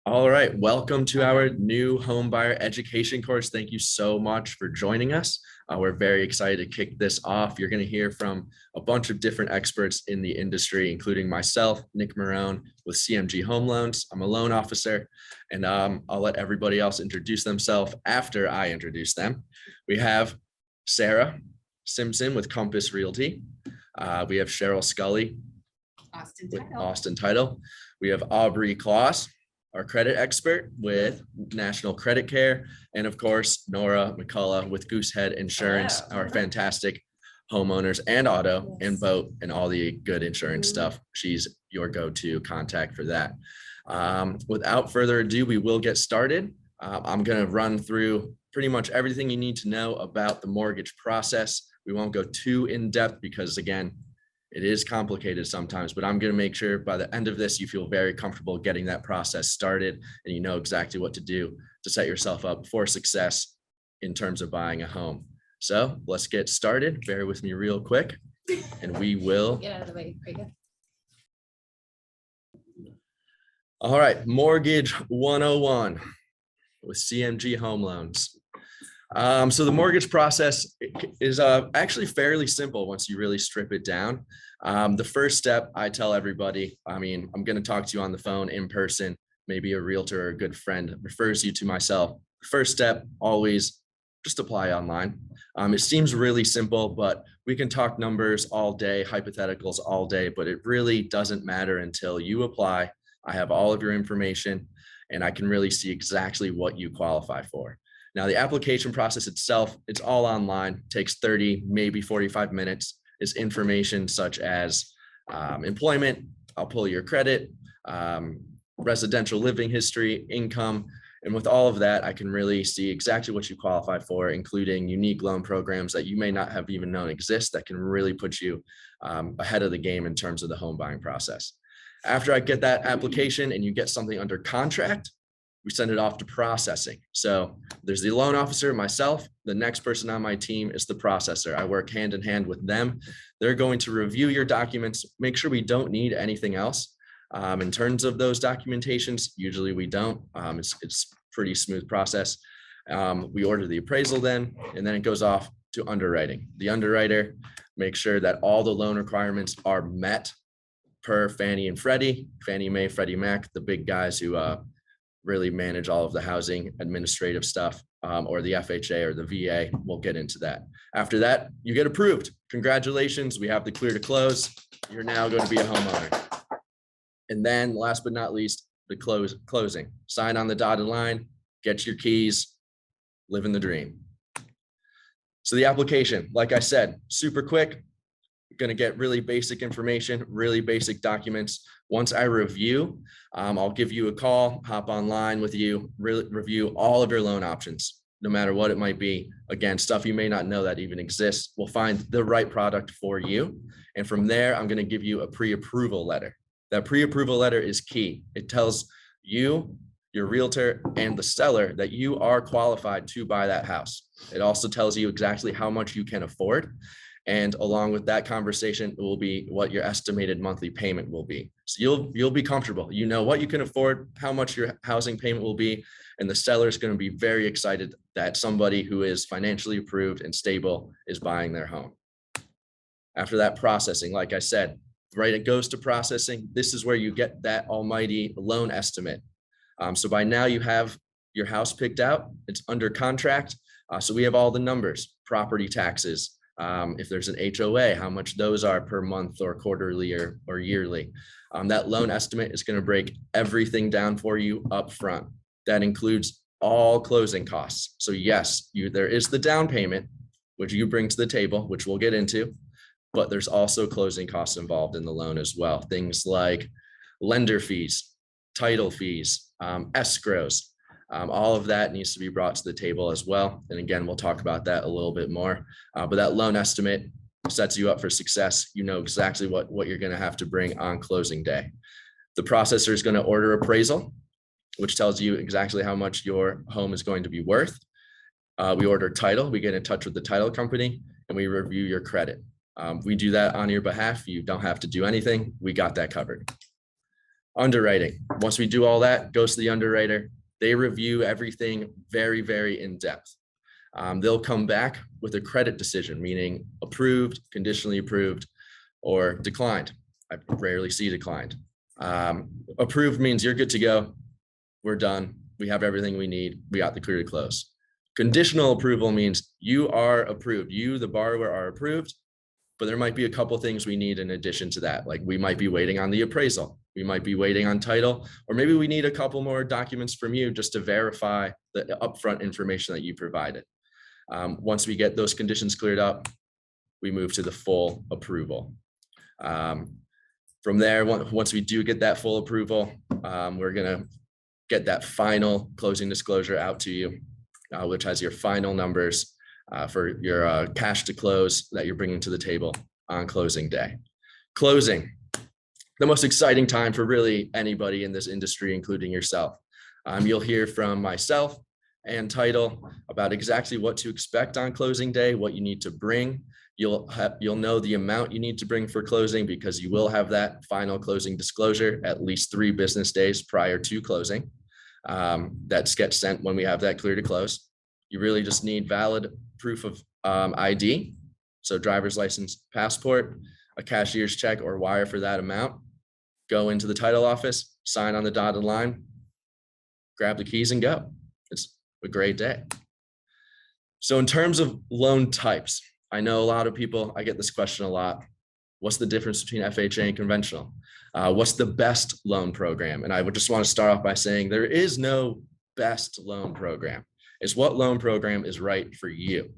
All right, welcome to our new home buyer education course. Thank you so much for joining us. We're very excited to kick this off. You're going to hear from a bunch of different experts in the industry, including myself, Nick Marrone with CMG Home Loans. I'm a loan officer, and I'll let everybody else introduce themselves after I introduce them. We have Sarah.Simpson with Compass Realty. We have Cheryl.Scully with Austin Title. We have Aubrey Kloss, our credit expert with National Credit Care, and of course, nora.mccullagh with Goosehead Insurance, our fantastic homeowners and auto and boat and all the good insurance stuff. She's your go-to contact for that. Without further ado, we will get started. I'm going to run through pretty much everything you need to know about the mortgage process. We won't go too in depth because, again, it is complicated sometimes, but I'm going to make sure by the end of this, you feel very comfortable getting that process started and you know exactly what to do to set yourself up for success in terms of buying a home. So let's get started. Bear with me real quick and we will get out of the way. All right, Mortgage 101 with CMG Home Loans. So the mortgage process is actually fairly simple once you really strip it down. The first step, I tell everybody, I'm going to talk to you on the phone, in person, maybe a realtor or a good friend refers you to myself. First step, always just apply online. It seems really simple, but we can talk numbers all day, hypotheticals all day, but it really doesn't matter until you apply. I have all of your information and I can really see exactly what you qualify for. Now, the application process itself, it's all online, takes 30, maybe 45 minutes. It's information such as employment, I'll pull your credit, residential living history, income. And with all of that, I can really see exactly what you qualify for, including unique loan programs that you may not have even known exist that can really put you ahead of the game in terms of the home buying process. After I get that application and you get something under contract, we send it off to processing. So there's the loan officer, myself. The next person on my team is the processor. I work hand in hand with them. They're going to review your documents, make sure we don't need anything else. In terms of those documentations, usually we don't. It's pretty smooth process. We order the appraisal then, and then it goes off to underwriting. The underwriter makes sure that all the loan requirements are met per Fannie and Freddie, Fannie Mae, Freddie Mac, the big guys who really manage all of the housing administrative stuff, or the FHA or the VA. We'll get into that. After that, you get approved. Congratulations, we have the clear to close. You're now going to be a homeowner. And then last but not least, the closing. Sign on the dotted line, get your keys, living the dream. So the application, like I said, super quick. Going to get really basic information, really basic documents. Once I review, I'll give you a call, hop online with you, really review all of your loan options, no matter what it might be. Again, stuff you may not know that even exists. We'll find the right product for you. And from there, I'm going to give you a pre-approval letter. That pre-approval letter is key. It tells you, your realtor, and the seller that you are qualified to buy that house. It also tells you exactly how much you can afford. And along with that conversation, it will be what your estimated monthly payment will be. So you'll be comfortable. You know what you can afford, how much your housing payment will be, and the seller is going to be very excited that somebody who is financially approved and stable is buying their home. After that processing, like I said, right, it goes to processing. This is where you get that almighty loan estimate. So by now you have your house picked out. It's under contract. So we have all the numbers, property taxes. If there's an HOA, how much those are per month or quarterly or yearly. That loan estimate is going to break everything down for you up front. That includes all closing costs. So yes, there is the down payment, which you bring to the table, which we'll get into, but there's also closing costs involved in the loan as well. Things like lender fees, title fees, escrows. All of that needs to be brought to the table as well. And again, we'll talk about that a little bit more. But that loan estimate sets you up for success. You know exactly what you're going to have to bring on closing day. The processor is going to order appraisal, which tells you exactly how much your home is going to be worth. We order title. We get in touch with the title company and we review your credit. We do that on your behalf. You don't have to do anything. We got that covered. Underwriting. Once we do all that, goes to the underwriter. They review everything very, very in depth. They'll come back with a credit decision, meaning approved, conditionally approved, or declined. I rarely see declined. Approved means you're good to go. We're done. We have everything we need. We got the clear to close. Conditional approval means you are approved. You, the borrower, are approved, but there might be a couple things we need in addition to that. Like we might be waiting on the appraisal. We might be waiting on title, or maybe we need a couple more documents from you just to verify the upfront information that you provided. Once we get those conditions cleared up, we move to the full approval. From there, once we do get that full approval, we're gonna get that final closing disclosure out to you, which has your final numbers for your cash to close that you're bringing to the table on closing day. Closing, the most exciting time for really anybody in this industry, including yourself. You'll hear from myself and title about exactly what to expect on closing day, what you need to bring. You'll know the amount you need to bring for closing because you will have that final closing disclosure at least 3 business days prior to closing. That gets sent when we have that clear to close. You really just need valid proof of ID. So driver's license, passport, a cashier's check or wire for that amount. Go into the title office, sign on the dotted line, grab the keys and go. It's a great day. So in terms of loan types, I know a lot of people, I get this question a lot. What's the difference between FHA and conventional? What's the best loan program? And I would just want to start off by saying there is no best loan program. It's what loan program is right for you.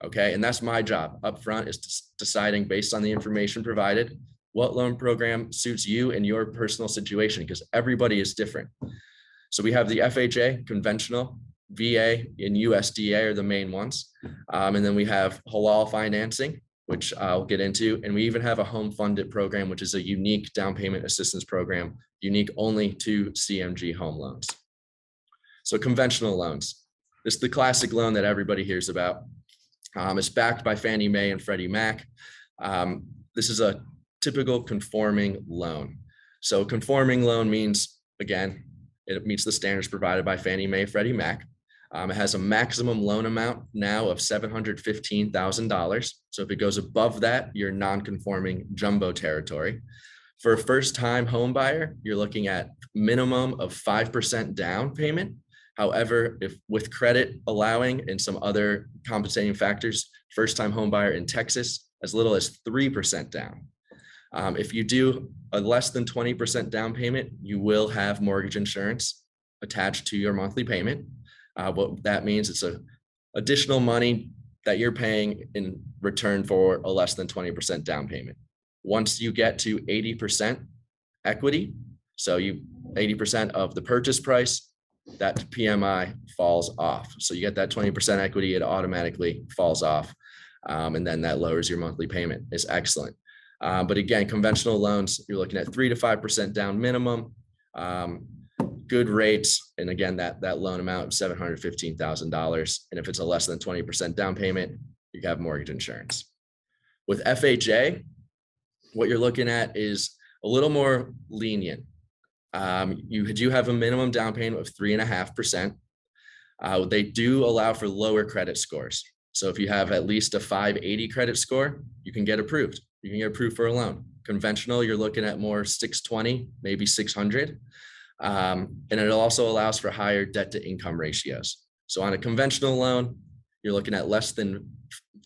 Okay. And that's my job up front, is deciding based on the information provided, what loan program suits you and your personal situation, because everybody is different. So we have the FHA, conventional, VA, and USDA are the main ones. And then we have halal financing, which I'll get into. And we even have a home funded program, which is a unique down payment assistance program, unique only to CMG home loans. So conventional loans. This is the classic loan that everybody hears about. It's backed by Fannie Mae and Freddie Mac. This is a typical conforming loan. So conforming loan means, again, it meets the standards provided by Fannie Mae, Freddie Mac. It has a maximum loan amount now of $715,000. So if it goes above that, you're non-conforming jumbo territory. For a first-time home buyer, you're looking at minimum of 5% down payment. However, if with credit allowing and some other compensating factors, first-time home buyer in Texas, as little as 3% down. If you do a less than 20% down payment, you will have mortgage insurance attached to your monthly payment. What that means, it's additional money that you're paying in return for a less than 20% down payment. Once you get to 80% equity, so 80% of the purchase price, that PMI falls off. So you get that 20% equity, it automatically falls off. And then that lowers your monthly payment. It's excellent. But again, conventional loans, you're looking at 3 to 5% down minimum, good rates. And again, that loan amount of $715,000. And if it's a less than 20% down payment, you have mortgage insurance. With FHA, what you're looking at is a little more lenient. You do have a minimum down payment of 3.5%. They do allow for lower credit scores. So if you have at least a 580 credit score, you can get approved. You can get approved for a loan. Conventional, you're looking at more 620, maybe 600. And it also allows for higher debt to income ratios. So on a conventional loan, you're looking at less than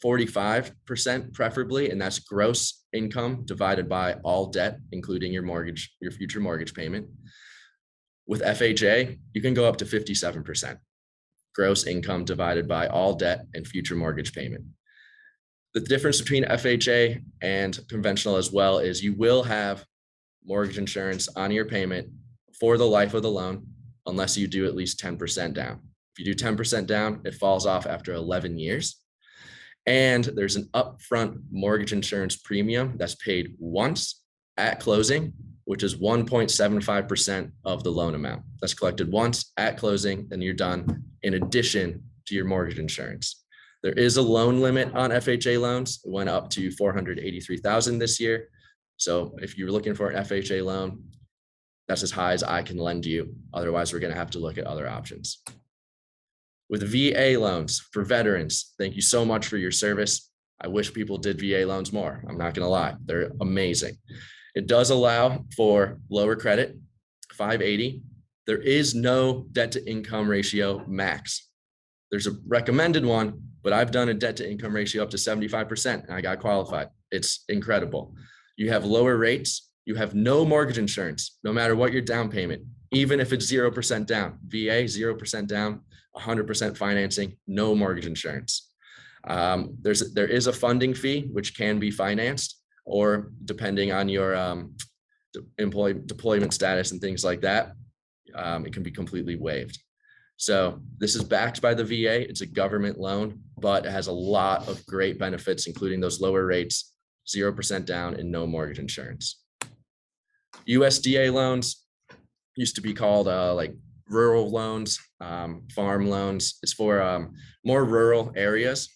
45% preferably, and that's gross income divided by all debt, including your mortgage, your future mortgage payment. With FHA, you can go up to 57% gross income divided by all debt and future mortgage payment. The difference between FHA and conventional as well is you will have mortgage insurance on your payment for the life of the loan, unless you do at least 10% down. If you do 10% down, it falls off after 11 years. And there's an upfront mortgage insurance premium that's paid once at closing, which is 1.75% of the loan amount. That's collected once at closing, and you're done, in addition to your mortgage insurance. There is a loan limit on FHA loans. It went up to $483,000 this year. So if you're looking for an FHA loan, That's as high as I can lend you. Otherwise, we're going to have to look at other options. With VA loans for veterans, thank you so much for your service. I wish people did VA loans more. I'm not going to lie. They're amazing. It does allow for lower credit, 580. There is no debt to income ratio max. There's a recommended one, but I've done a debt to income ratio up to 75% and I got qualified. It's incredible. You have lower rates. You have no mortgage insurance, no matter what your down payment, even if it's 0% down. VA, 0% down, 100% financing, no mortgage insurance. There is a funding fee, which can be financed, or depending on your deployment status and things like that, it can be completely waived. So this is backed by the VA. It's a government loan, but it has a lot of great benefits, including those lower rates, 0% down, and no mortgage insurance. USDA loans used to be called like rural loans, farm loans. It's for more rural areas.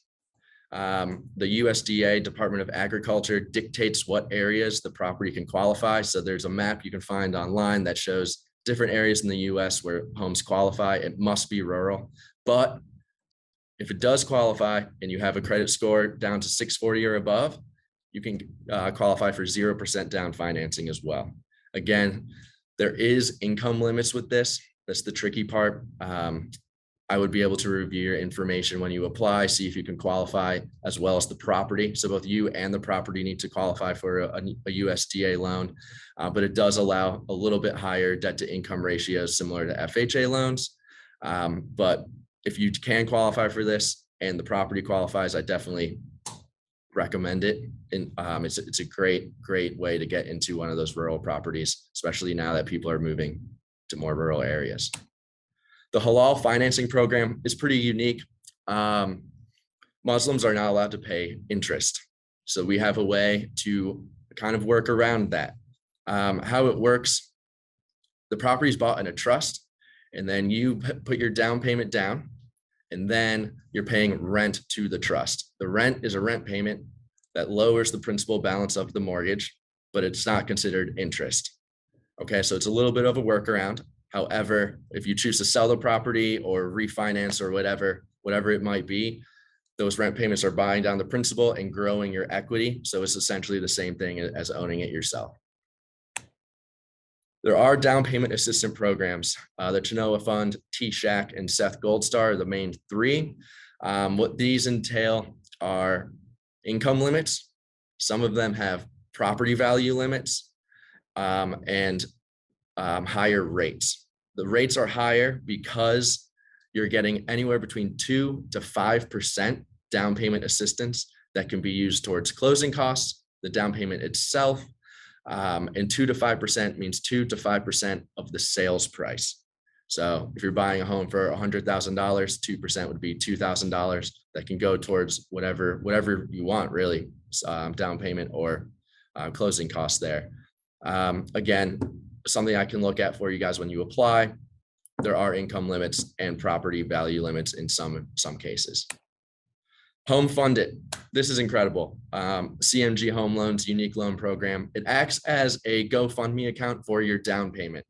The USDA, Department of Agriculture, dictates what areas the property can qualify. So there's a map you can find online that shows different areas in the US where homes qualify. It must be rural. But if it does qualify and you have a credit score down to 640 or above, you can qualify for 0% down financing as well. Again, there is income limits with this. That's the tricky part. I would be able to review your information when you apply, see if you can qualify, as well as the property. So both you and the property need to qualify for a USDA loan, but it does allow a little bit higher debt to income ratios similar to FHA loans. But if you can qualify for this and the property qualifies, I definitely recommend it. And it's a great way to get into one of those rural properties, especially now that people are moving to more rural areas. The halal financing program is pretty unique. Muslims are not allowed to pay interest. So we have a way to kind of work around that. How it works, the property is bought in a trust, and then you put your down payment down, and then you're paying rent to the trust. The rent is a rent payment that lowers the principal balance of the mortgage, but it's not considered interest. Okay, so it's a little bit of a workaround. However, if you choose to sell the property or refinance or whatever it might be, those rent payments are buying down the principal and growing your equity. So it's essentially the same thing as owning it yourself. There are down payment assistance programs. The Tanoa Fund, T-Shack, and Seth Goldstar are the main three. What these entail are income limits. Some of them have property value limits and higher rates. The rates are higher because you're getting anywhere between 2 to 5% down payment assistance that can be used towards closing costs, the down payment itself, and 2 to 5% means 2 to 5% of the sales price. So if you're buying a home for $100,000, 2% would be $2,000 that can go towards whatever you want, really, down payment or closing costs there. Again, something I can look at for you guys when you apply. There are income limits and property value limits in some cases. Home Funded. This is incredible. CMG Home Loans Unique Loan Program. It acts as a GoFundMe account for your down payment.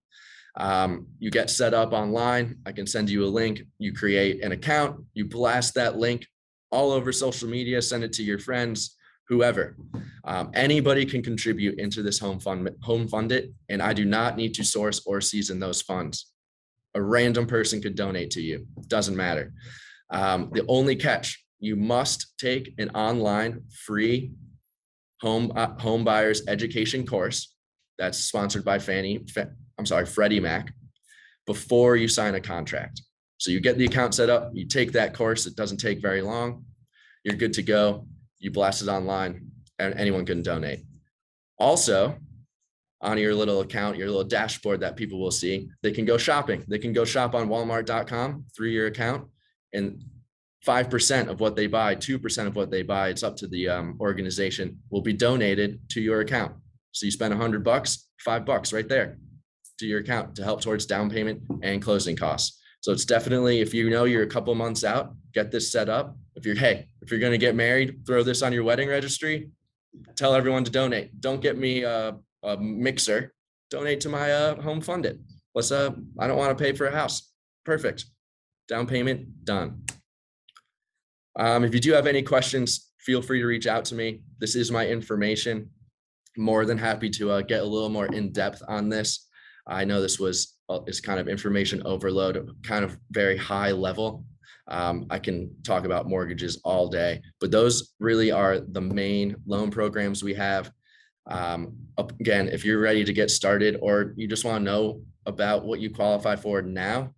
You get set up online. I can send you a link. You create an account. You blast that link all over social media, send it to your friends, whoever. Anybody can contribute into this Home Funded, and I do not need to source or season those funds. A random person could donate to you. Doesn't matter. The only catch, you must take an online free home buyers education course that's sponsored by Freddie Mac before you sign a contract. So you get the account set up, you take that course. It doesn't take very long. You're good to go. You blast it online and anyone can donate. Also, on your little account, your little dashboard that people will see, they can go shopping. They can go shop on Walmart.com through your account, and 5% of what they buy, 2% of what they buy, it's up to the organization, will be donated to your account. So you spend $100, $5 right there to your account to help towards down payment and closing costs. So it's definitely, if you know you're a couple months out, get this set up. If you're going to get married, throw this on your wedding registry, tell everyone to donate. Don't get me a mixer. donate to my home fund it. I don't want to pay for a house. Perfect. Down payment, done. If you do have any questions, feel free to reach out to me. This is my information. More than happy to get a little more in depth on this. I know this is kind of information overload, kind of very high level. I can talk about mortgages all day, but those really are the main loan programs we have. Again, if you're ready to get started or you just want to know about what you qualify for now,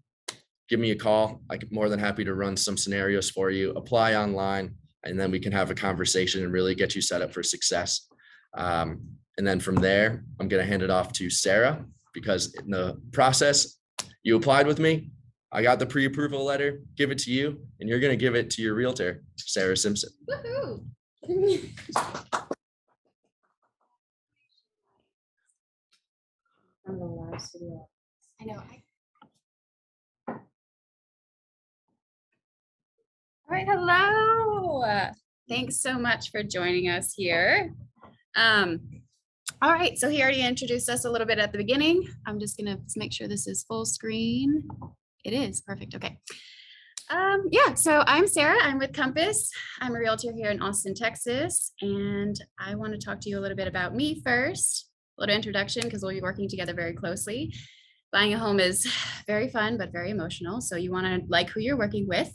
give me a call. I'm more than happy to run some scenarios for you. Apply online, and then we can have a conversation and really get you set up for success. And then from there, I'm going to hand it off to Sarah, because in the process, you applied with me. I got the pre-approval letter, give it to you, and you're going to give it to your realtor, Sarah.Simpson. Woohoo! I know. All right, hello. Thanks so much for joining us here. All right, so he already introduced us a little bit at the beginning. I'm just gonna make sure this is full screen. It is, perfect, okay. Yeah, so I'm Sarah, I'm with Compass. I'm a realtor here in Austin, Texas, and I want to talk to you a little bit about me first. A little introduction, because we'll be working together very closely. Buying a home is very fun, but very emotional, so you want to like who you're working with.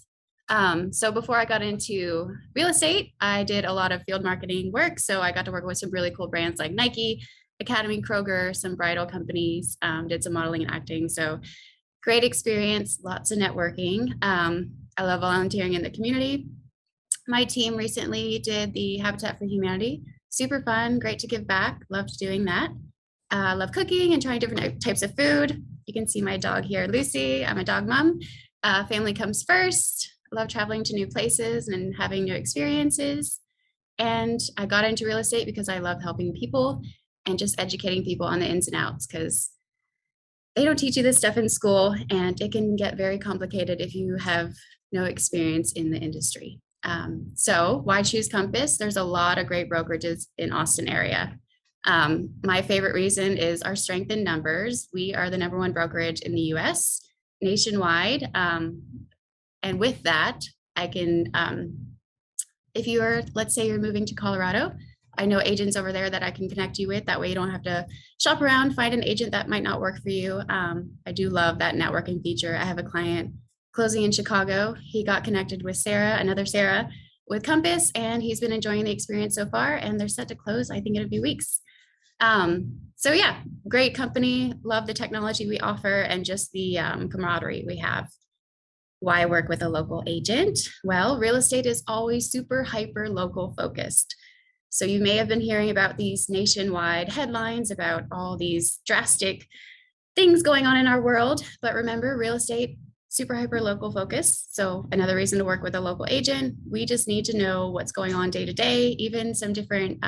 So before I got into real estate, I did a lot of field marketing work. So I got to work with some really cool brands like Nike, Academy, Kroger, some bridal companies, did some modeling and acting. So great experience, lots of networking. I love volunteering in the community. My team recently did the Habitat for Humanity. Super fun, great to give back. Loved doing that. Love cooking and trying different types of food. You can see my dog here, Lucy. I'm a dog mom. Family comes first. Love traveling to new places and having new experiences. And I got into real estate because I love helping people and just educating people on the ins and outs, because they don't teach you this stuff in school, and it can get very complicated if you have no experience in the industry. So why choose Compass? There's a lot of great brokerages in Austin area. My favorite reason is our strength in numbers. We are the #1 brokerage in the US nationwide. And with that, I can, if you are, let's say you're moving to Colorado, I know agents over there that I can connect you with. That way you don't have to shop around, find an agent that might not work for you. I do love that networking feature. I have a client closing in Chicago. He got connected with Sarah, another Sarah, with Compass, and he's been enjoying the experience so far, and they're set to close, I think, in a few weeks. So yeah, great company. Love the technology we offer and just the camaraderie we have. Why work with a local agent? Well, real estate is always super hyper local focused. So you may have been hearing about these nationwide headlines about all these drastic things going on in our world, but remember, real estate, super hyper local focus. So another reason to work with a local agent, we just need to know what's going on day to day, even some different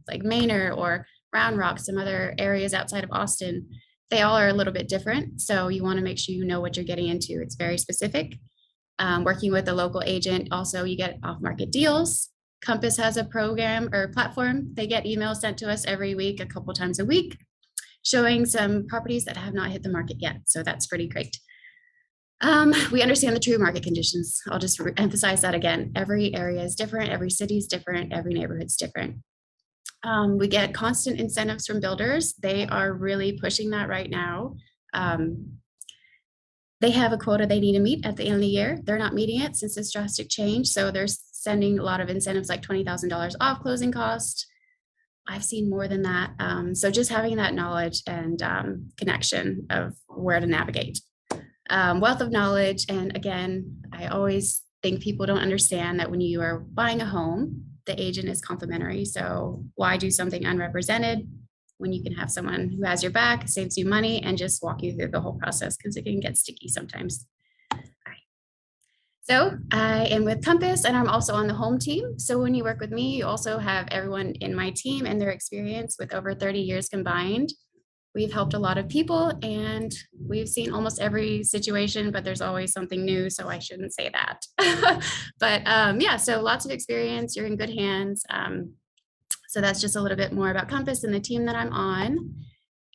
like Manor or Round Rock, some other areas outside of Austin. They all are a little bit different. So you want to make sure you know what you're getting into. It's very specific. Working with a local agent, also you get off-market deals. Compass has a program or platform. They get emails sent to us every week, a couple times a week, showing some properties that have not hit the market yet. So that's pretty great. We understand the true market conditions. I'll just emphasize that again. Every area is different. Every city is different. Every neighborhood's different. We get constant incentives from builders. They are really pushing that right now. They have a quota they need to meet at the end of the year. They're not meeting it since this drastic change. So they're sending a lot of incentives like $20,000 off closing cost. I've seen more than that. So just having that knowledge and connection of where to navigate. Wealth of knowledge. And again, I always think people don't understand that when you are buying a home, the agent is complimentary. So why do something unrepresented when you can have someone who has your back, saves you money, and just walk you through the whole process, because it can get sticky sometimes. All right. So I am with Compass, and I'm also on the home team. So when you work with me, you also have everyone in my team and their experience with over 30 years combined. We've helped a lot of people, and we've seen almost every situation, but there's always something new, so I shouldn't say that. But yeah, so lots of experience, you're in good hands. So that's just a little bit more about Compass and the team that I'm on.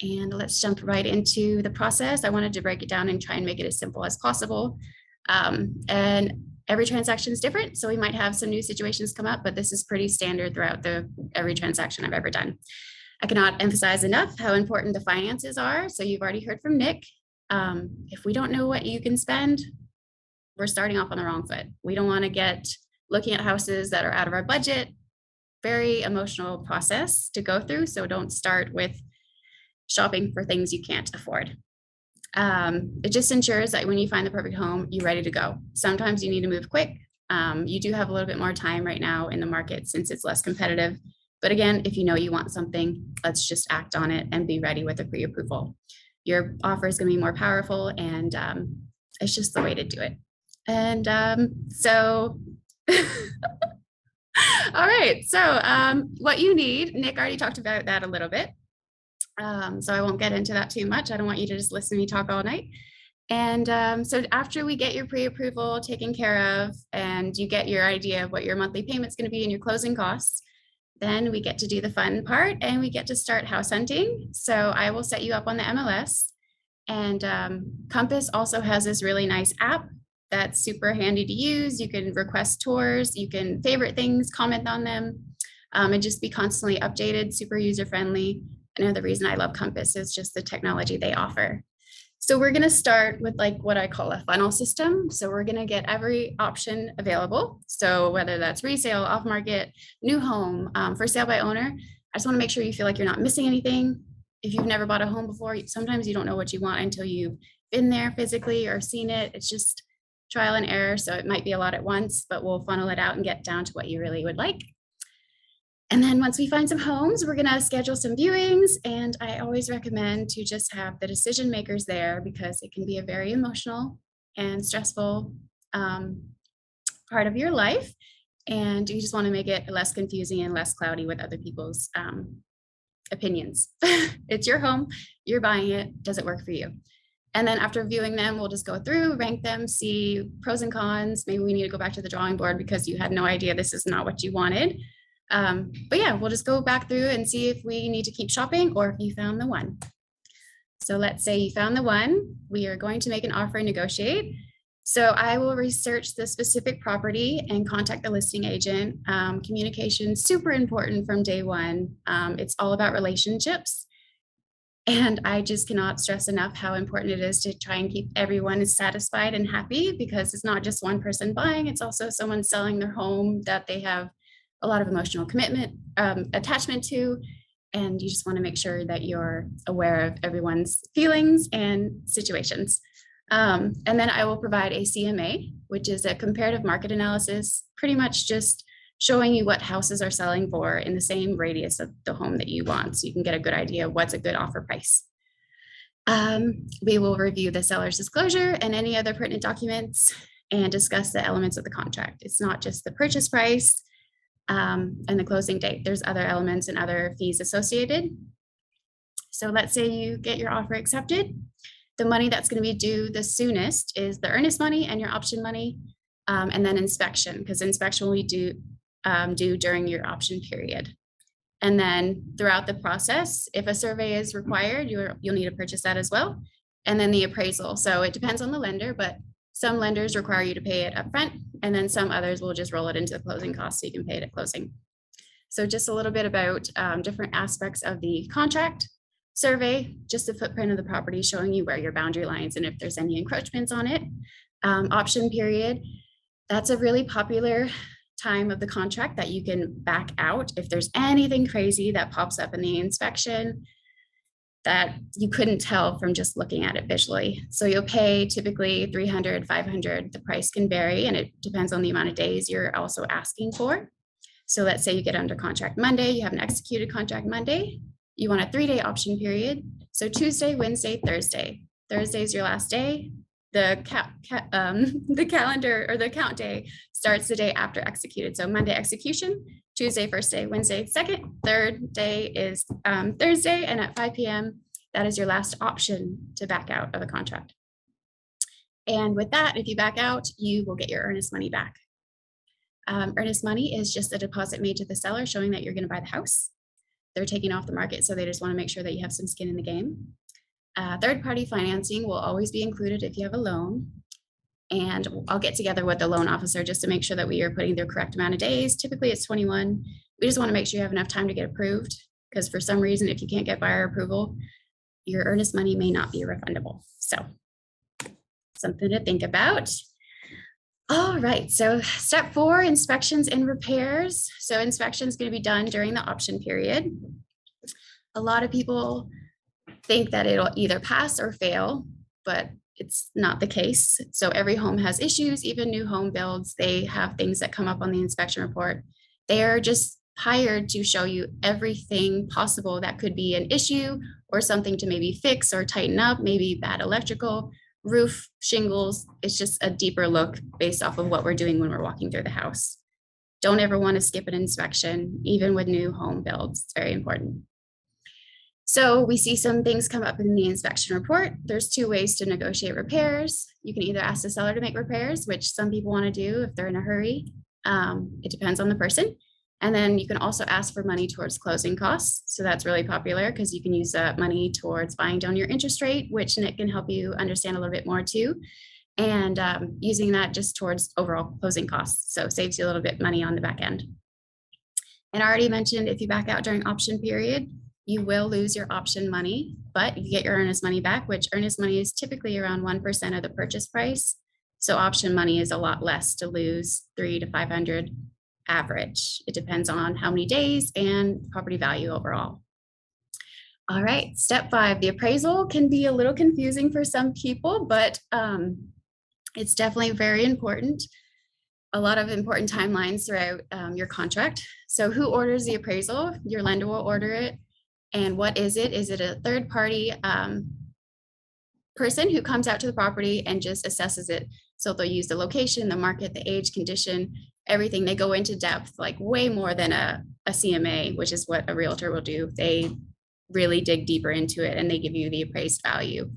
And let's jump right into the process. I wanted to break it down and try and make it as simple as possible. And every transaction is different. So we might have some new situations come up, but this is pretty standard throughout every transaction I've ever done. I cannot emphasize enough how important the finances are. So you've already heard from Nick. If we don't know what you can spend, we're starting off on the wrong foot. We don't want to get looking at houses that are out of our budget. Very emotional process to go through. So don't start with shopping for things you can't afford. It just ensures that when you find the perfect home, you're ready to go. Sometimes you need to move quick. You do have a little bit more time right now in the market since it's less competitive. But again, if you know you want something, let's just act on it and be ready with a pre-approval. Your offer is going to be more powerful, and it's just the way to do it. And so, all right. So what you need, Nick already talked about that a little bit. So I won't get into that too much. I don't want you to just listen to me talk all night. And so after we get your pre-approval taken care of and you get your idea of what your monthly payment's going to be and your closing costs, then we get to do the fun part and we get to start house hunting. So I will set you up on the MLS. And Compass also has this really nice app that's super handy to use. You can request tours, you can favorite things, comment on them, and just be constantly updated, super user-friendly. Another reason I love Compass is just the technology they offer. So we're going to start with like what I call a funnel system. So we're going to get every option available. So whether that's resale, off market, new home, for sale by owner, I just want to make sure you feel like you're not missing anything. If you've never bought a home before, sometimes you don't know what you want until you've been there physically or seen it. It's just trial and error. So it might be a lot at once, but we'll funnel it out and get down to what you really would like. And then once we find some homes, we're going to schedule some viewings. And I always recommend to just have the decision makers there because it can be a very emotional and stressful part of your life. And you just want to make it less confusing and less cloudy with other people's opinions. It's your home, you're buying it. Does it work for you? And then after viewing them, we'll just go through, rank them, see pros and cons. Maybe we need to go back to the drawing board because you had no idea this is not what you wanted. But yeah, we'll just go back through and see if we need to keep shopping or if you found the one. So let's say you found the one, we are going to make an offer and negotiate. So I will research the specific property and contact the listing agent. Communication, super important from day one. It's all about relationships. And I just cannot stress enough how important it is to try and keep everyone satisfied and happy because it's not just one person buying, it's also someone selling their home that they have a lot of emotional commitment, attachment to, and you just want to make sure that you're aware of everyone's feelings and situations. And then I will provide a CMA, which is a comparative market analysis, pretty much just showing you what houses are selling for in the same radius of the home that you want, so you can get a good idea of what's a good offer price. We will review the seller's disclosure and any other pertinent documents and discuss the elements of the contract. It's not just the purchase price, and the closing date. There's other elements and other fees associated. So let's say you get your offer accepted. The money that's going to be due the soonest is the earnest money and your option money, and then inspection, because inspection will be due during your option period. And then throughout the process, if a survey is required, you'll need to purchase that as well. And then the appraisal. So it depends on the lender, but some lenders require you to pay it upfront, and then some others will just roll it into the closing costs so you can pay it at closing. So just a little bit about different aspects of the contract. Survey, just a footprint of the property showing you where your boundary lines and if there's any encroachments on it. Option period, that's a really popular time of the contract that you can back out if there's anything crazy that pops up in the inspection that you couldn't tell from just looking at it visually. So you'll pay typically $300, $500. The price can vary and it depends on the amount of days you're also asking for. So let's say you get under contract Monday, you have an executed contract Monday, you want a 3-day option period. So Tuesday, Wednesday, Thursday. Thursday is your last day. The calendar or the count day starts the day after executed. So Monday execution, Tuesday, first day, Wednesday, second, third day is Thursday. And at 5 p.m., that is your last option to back out of the contract. And with that, if you back out, you will get your earnest money back. Earnest money is just a deposit made to the seller showing that you're going to buy the house. they're taking off the market. So they just want to make sure that you have some skin in the game. Third-party financing will always be included if you have a loan. And I'll get together with the loan officer just to make sure that we are putting the correct amount of days. Typically it's 21. We just want to make sure you have enough time to get approved, because for some reason, if you can't get buyer approval, your earnest money may not be refundable. So something to think about. All right, so step 4, inspections and repairs. So inspection is going to be done during the option period. A lot of people think that it'll either pass or fail, but it's not the case. So every home has issues, even new home builds, they have things that come up on the inspection report. They are just hired to show you everything possible that could be an issue or something to maybe fix or tighten up, maybe bad electrical, roof, shingles. It's just a deeper look based off of what we're doing when we're walking through the house. Don't ever want to skip an inspection, even with new home builds. It's very important. So we see some things come up in the inspection report. There's 2 ways to negotiate repairs. You can either ask the seller to make repairs, which some people want to do if they're in a hurry. It depends on the person. And then you can also ask for money towards closing costs. So that's really popular because you can use that money towards buying down your interest rate, which Nick can help you understand a little bit more too. And using that just towards overall closing costs. So it saves you a little bit money on the back end. And I already mentioned if you back out during option period, you will lose your option money, but you get your earnest money back, which earnest money is typically around 1% of the purchase price. So option money is a lot less to lose, $300 to $500 average. It depends on how many days and property value overall. All right, step 5, the appraisal can be a little confusing for some people, but it's definitely very important. A lot of important timelines throughout your contract. So who orders the appraisal? Your lender will order it. And what is it? Is it a third party person who comes out to the property and just assesses it? So they'll use the location, the market, the age, condition, everything. They go into depth, like way more than a CMA, which is what a realtor will do. They really dig deeper into it and they give you the appraised value.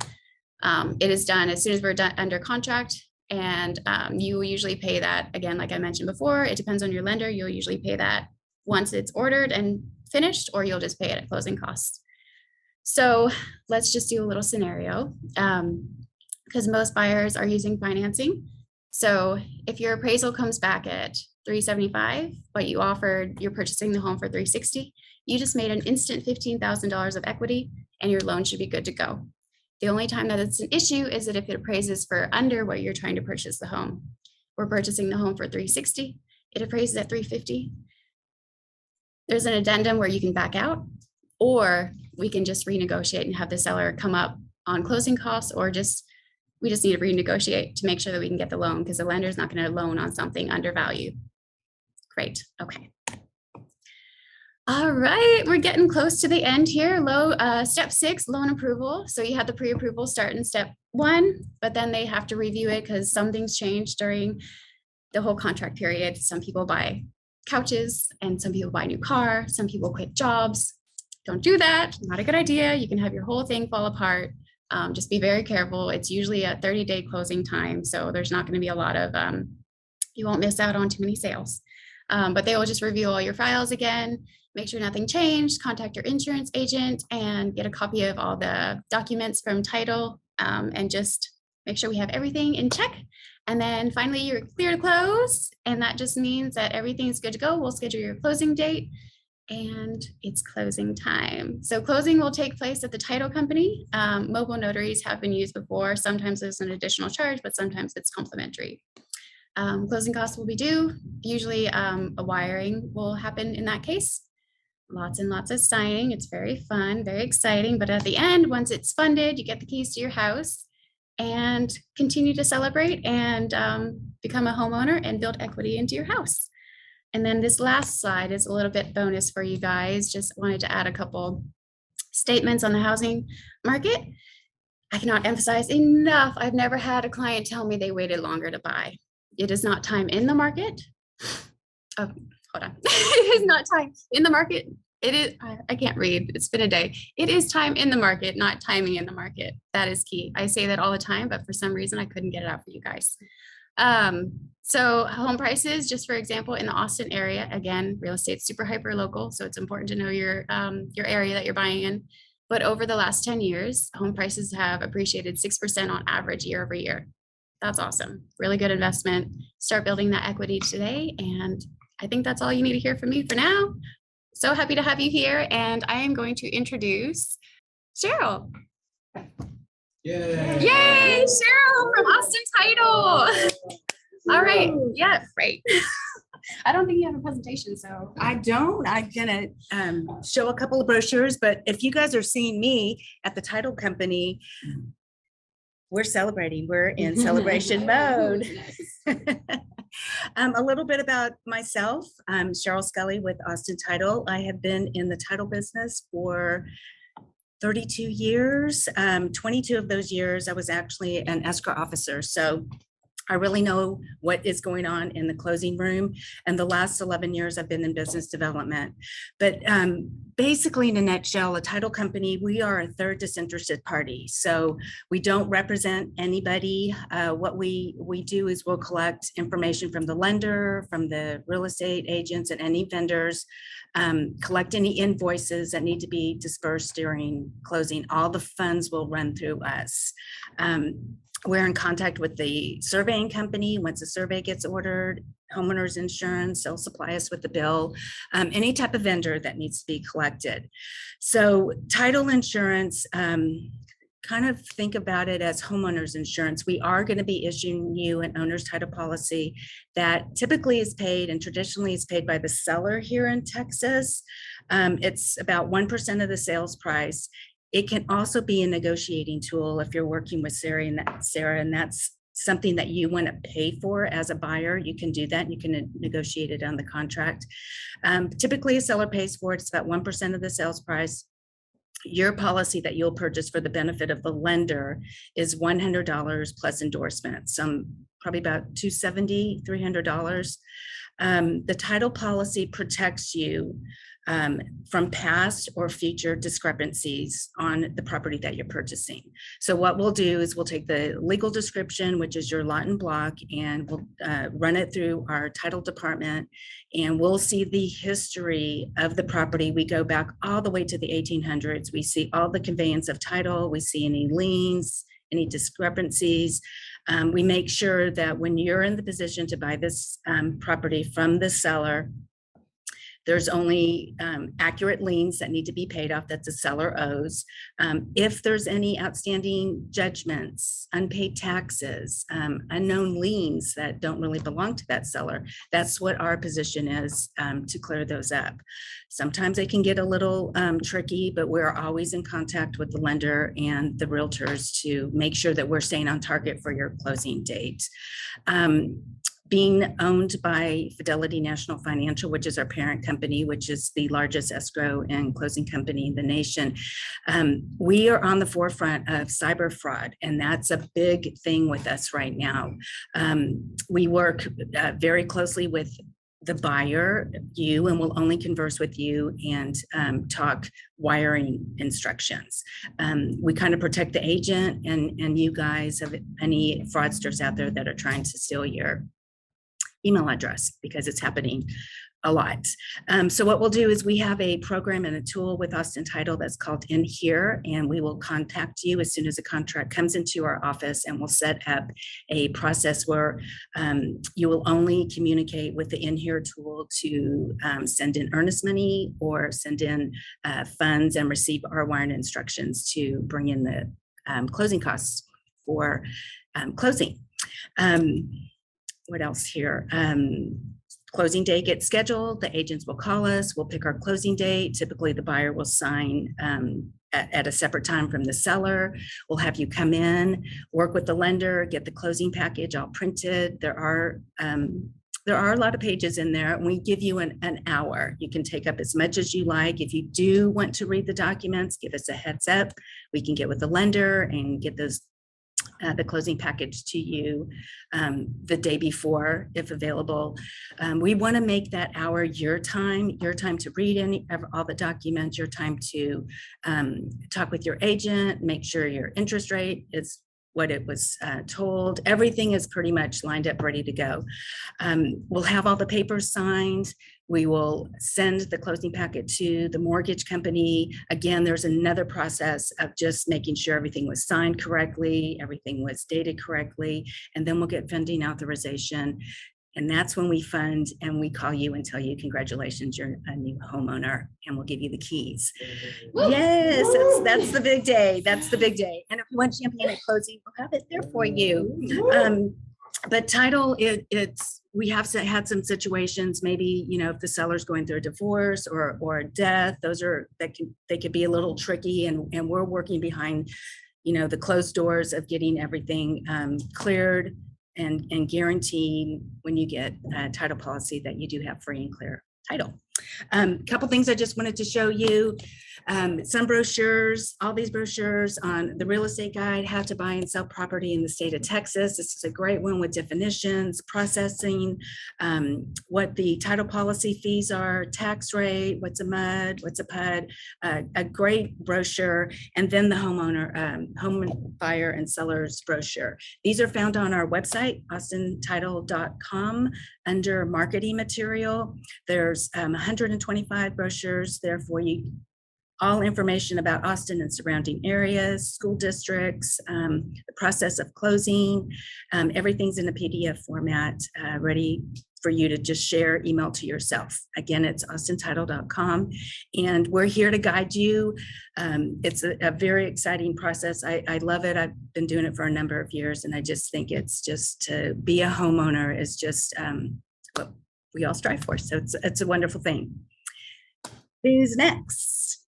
It is done as soon as we're done under contract, and you will usually pay that, again, like I mentioned before, it depends on your lender. You'll usually pay that once it's ordered and finished, or you'll just pay it at closing costs. So let's just do a little scenario, because most buyers are using financing. So if your appraisal comes back at $375, but you're purchasing the home for $360, you just made an instant $15,000 of equity and your loan should be good to go. The only time that it's an issue is that if it appraises for under what you're trying to purchase the home. We're purchasing the home for $360, it appraises at $350. There's an addendum where you can back out, or we can just renegotiate and have the seller come up on closing costs, or we just need to renegotiate to make sure that we can get the loan, because the lender is not going to loan on something under value. Great. Okay. All right, we're getting close to the end here. Step 6, loan approval. So you have the pre-approval start in step 1, but then they have to review it because some things change during the whole contract period. Some people buy couches and some people buy a new car. Some people quit jobs. Don't do that. Not a good idea. You can have your whole thing fall apart. Just be very careful. It's usually a 30-day closing time. So there's not going to be a lot of, you won't miss out on too many sales. But they will just review all your files again, make sure nothing changed, contact your insurance agent and get a copy of all the documents from title, and just make sure we have everything in check. And then finally you're clear to close. And that just means that everything's good to go. We'll schedule your closing date and it's closing time. So closing will take place at the title company. Mobile notaries have been used before. Sometimes there's an additional charge, but sometimes it's complimentary. Closing costs will be due. Usually a wiring will happen in that case. Lots and lots of signing. It's very fun, very exciting. But at the end, once it's funded, you get the keys to your house and continue to celebrate and become a homeowner and build equity into your house. And then this last slide is a little bit bonus for you guys. Just wanted to add a couple statements on the housing market. I cannot emphasize enough. I've never had a client tell me they waited longer to buy. It is not time in the market. Oh, hold on. It is not time in the market. It is, I can't read. It's been a day. It is time in the market, not timing in the market. That is key. I say that all the time, but for some reason I couldn't get it out for you guys. So home prices, just for example, in the Austin area, again, real estate's super hyper local, so it's important to know your area that you're buying in. But over the last 10 years, home prices have appreciated 6% on average year over year. That's awesome. Really good investment. Start building that equity today. And I think that's all you need to hear from me for now. So happy to have you here. And I am going to introduce Cheryl. Yay! Yay, Cheryl from Austin Title. All right. Yeah, right. I don't think you have a presentation, so. I don't. I'm gonna show a couple of brochures, but if you guys are seeing me at the title company, we're celebrating. We're in celebration mode. A little bit about myself. I'm Cheryl.Scully with Austin Title. I have been in the title business for 32 years. 22 of those years, I was actually an escrow officer. So I really know what is going on in the closing room. And the last 11 years I've been in business development. But basically, in a nutshell, a title company, we are a third disinterested party. So we don't represent anybody. What we do is we'll collect information from the lender, from the real estate agents and any vendors, collect any invoices that need to be dispersed during closing. All the funds will run through us. We're in contact with the surveying company. Once a survey gets ordered, homeowners insurance, they'll supply us with the bill, any type of vendor that needs to be collected. So title insurance, kind of think about it as homeowners insurance. We are going to be issuing you an owner's title policy that typically is paid and traditionally is paid by the seller here in Texas. It's about 1% of the sales price. It can also be a negotiating tool if you're working with Sarah, and that's something that you want to pay for as a buyer. You can do that and you can negotiate it on the contract. Typically, a seller pays for it. It's about 1% of the sales price. Your policy that you'll purchase for the benefit of the lender is $100 plus endorsements, probably about $270, $300. The title policy protects you from past or future discrepancies on the property that you're purchasing. So what we'll do is we'll take the legal description, which is your lot and block, and we'll run it through our title department, and we'll see the history of the property. We go back all the way to the 1800s. We see all the conveyance of title. We see any liens, any discrepancies. We make sure that when you're in the position to buy this property from the seller, there's only accurate liens that need to be paid off that the seller owes. If there's any outstanding judgments, unpaid taxes, unknown liens that don't really belong to that seller, that's what our position is to clear those up. Sometimes they can get a little tricky, but we're always in contact with the lender and the realtors to make sure that we're staying on target for your closing date. Being owned by Fidelity National Financial, which is our parent company, which is the largest escrow and closing company in the nation, we are on the forefront of cyber fraud, and that's a big thing with us right now. We work very closely with the buyer, you, and we'll only converse with you and talk wiring instructions. We kind of protect the agent and you guys of any fraudsters out there that are trying to steal your email address, because it's happening a lot. So what we'll do is we have a program and a tool with Austin Title that's called In Here, and we will contact you as soon as a contract comes into our office, and we'll set up a process where you will only communicate with the In Here tool to send in earnest money or send in funds and receive our wiring instructions to bring in the closing costs for closing. What else here? Closing date gets scheduled. The agents will call us. We'll pick our closing date. Typically, the buyer will sign at a separate time from the seller. We'll have you come in, work with the lender, get the closing package all printed. There are a lot of pages in there, and we give you an hour. You can take up as much as you like. If you do want to read the documents, give us a heads up. We can get with the lender and get those the closing package to you the day before, if available. We want to make that hour your time to read all the documents, your time to talk with your agent, make sure your interest rate is what it was told. Everything is pretty much lined up, ready to go. We'll have all the papers signed. We will send the closing packet to the mortgage company. Again, there's another process of just making sure everything was signed correctly, everything was dated correctly, and then we'll get funding authorization. And that's when we fund and we call you and tell you, congratulations, you're a new homeowner, and we'll give you the keys. Yes, that's the big day. That's the big day. And if you want champagne at closing, we'll have it there for you. But title, we have had some situations, maybe, if the seller's going through a divorce or a death, they could be a little tricky, and we're working behind, the closed doors of getting everything cleared and guaranteeing when you get a title policy that you do have free and clear title. Couple things I just wanted to show you. Some brochures, all these brochures on the real estate guide, how to buy and sell property in the state of Texas. This is a great one with definitions, processing, what the title policy fees are, tax rate, what's a MUD, what's a PUD, a great brochure, and then the home buyer and sellers brochure. These are found on our website, austentitle.com, under marketing material. There's 125 brochures there for you. All information about Austin and surrounding areas, school districts, the process of closing. Everything's in a PDF format, ready for you to just share, email to yourself. Again, it's austentitle.com, and we're here to guide you. It's a very exciting process. I love it. I've been doing it for a number of years, and I just think it's just, to be a homeowner is just what we all strive for. So it's a wonderful thing. Who's next?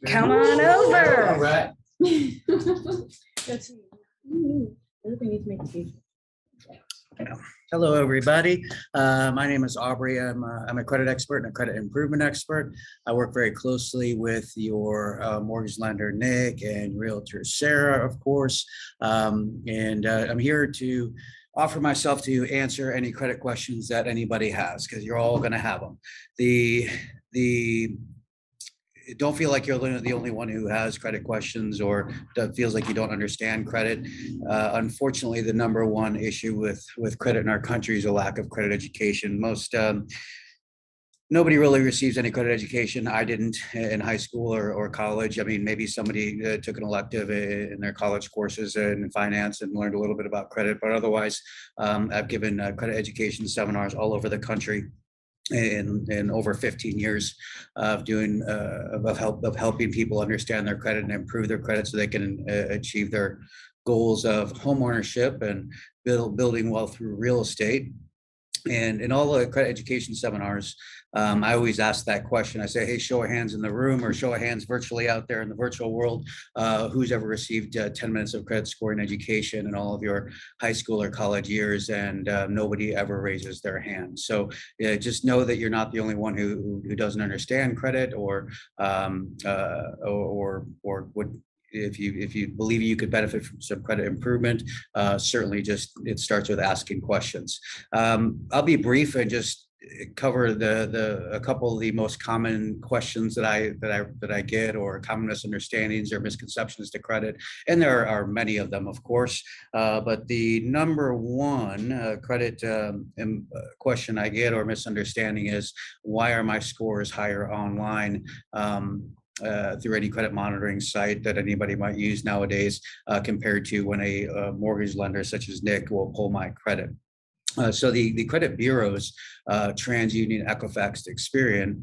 Come on over. All right. Hello, everybody. My name is Aubrey. I'm a credit expert and a credit improvement expert. I work very closely with your mortgage lender, Nick, and Realtor, Sarah, of course. And I'm here to offer myself to answer any credit questions that anybody has, because you're all going to have them. Don't feel like you're the only one who has credit questions or feels like you don't understand credit. Unfortunately, the number one issue with credit in our country is a lack of credit education. Nobody really receives any credit education. I didn't in high school or college. I mean, maybe somebody took an elective in their college courses in finance and learned a little bit about credit, but otherwise, I've given credit education seminars all over the country in over 15 years of helping people understand their credit and improve their credit so they can achieve their goals of homeownership and building wealth through real estate. And in all the credit education seminars, I always ask that question. I say, hey, show of hands in the room or show of hands virtually out there in the virtual world, who's ever received 10 minutes of credit scoring education in all of your high school or college years, and nobody ever raises their hand. So just know that you're not the only one who doesn't understand credit or would. If you believe you could benefit from some credit improvement, certainly it starts with asking questions. I'll be brief and just cover a couple of the most common questions that I get, or common misunderstandings or misconceptions to credit, and there are many of them, of course. But the number one credit question I get or misunderstanding is, why are my scores higher online? Through any credit monitoring site that anybody might use nowadays, compared to when a mortgage lender such as Nick will pull my credit. So the credit bureaus, TransUnion, Equifax, Experian,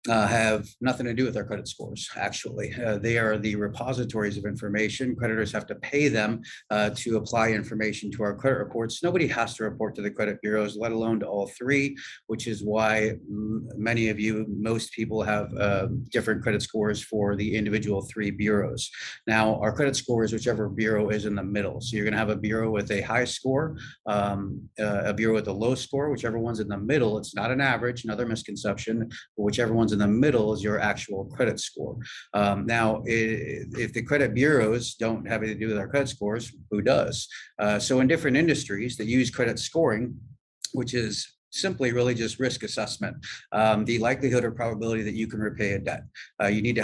have nothing to do with our credit scores. Actually, they are the repositories of information. Creditors have to pay them to apply information to our credit reports. Nobody has to report to the credit bureaus, let alone to all three, which is why most people have different credit scores for the individual three bureaus. Now, our credit score is whichever bureau is in the middle. So you're going to have a bureau with a high score, a bureau with a low score, whichever one's in the middle. It's not an average, another misconception, but whichever one's in the middle is your actual credit score. Now, if the credit bureaus don't have anything to do with our credit scores, who does? So in different industries that use credit scoring, which is simply really just risk assessment, the likelihood or probability that you can repay a debt. You need